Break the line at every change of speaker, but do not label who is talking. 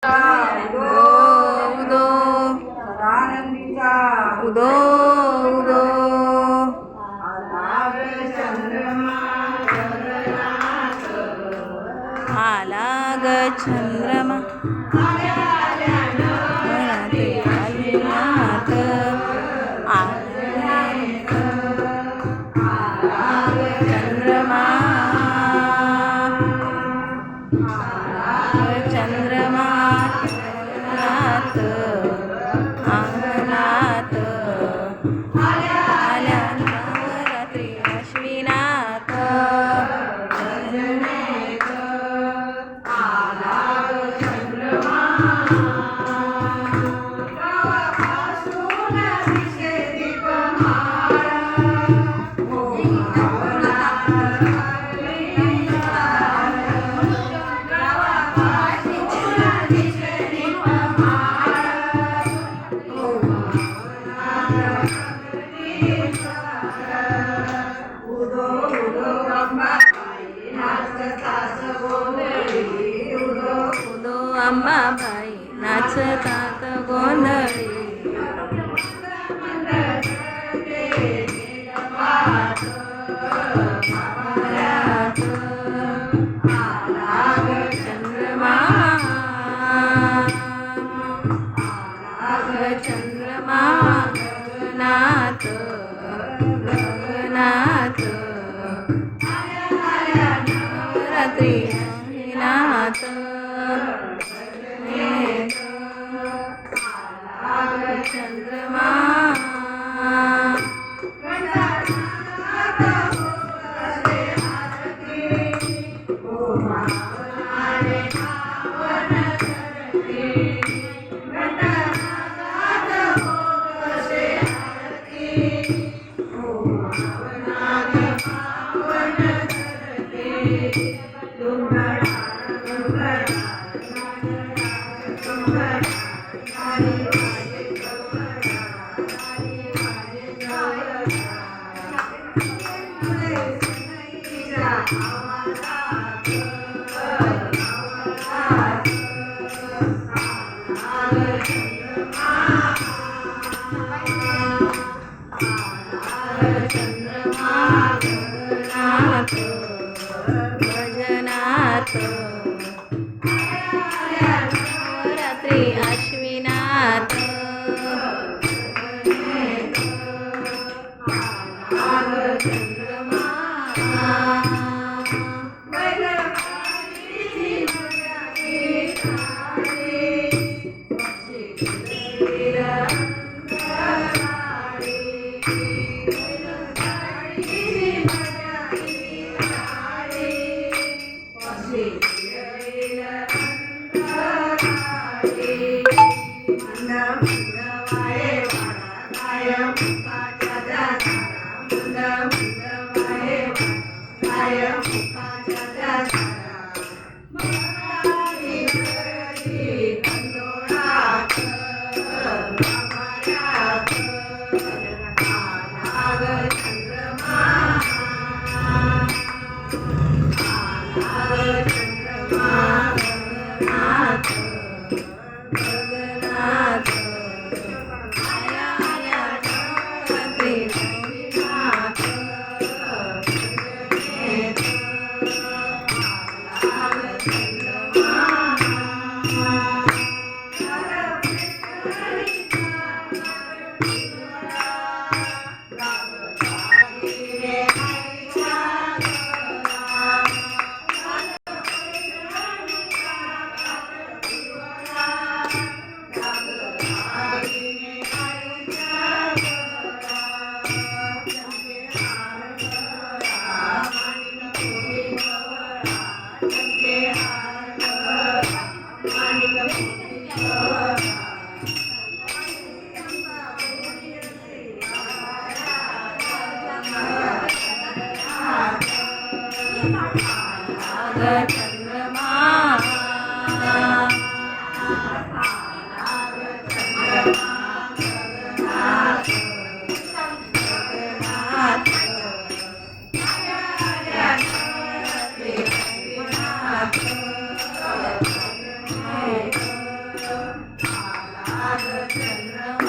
उदो उदो
सदानंदीचा
उदो उदो
आला ग चंद्रमा गगनात
आला ग चंद्रमा घरात आलिनाथ आला चंद्रमा चंद्रमा अंगणात अंगणात आल्या नवरात्री अश्विनात
गगनेत आला ग चंद्रमा गावापासून दिसे दीपमाळा हो गावाला उदो उदो अंबाबाई नाचतात गोंधळी उदो
उदो अंबाबाई नाचतात गोंधळी
नीलमात
घरात
आला ग
चंद्रमा आला चंद्रमा गगनात गगनात नवरात्री अंगणात गगनेत आला ग चंद्रमा चंद्रमा गगनात भजनात नवरात्री अश्विनात चंद्रमा गगनात आल्या आल्या नवरात्री अंगणात गगनेत आला ग चंद्रमा चंद्रमा गगनात
आज चंद्रमा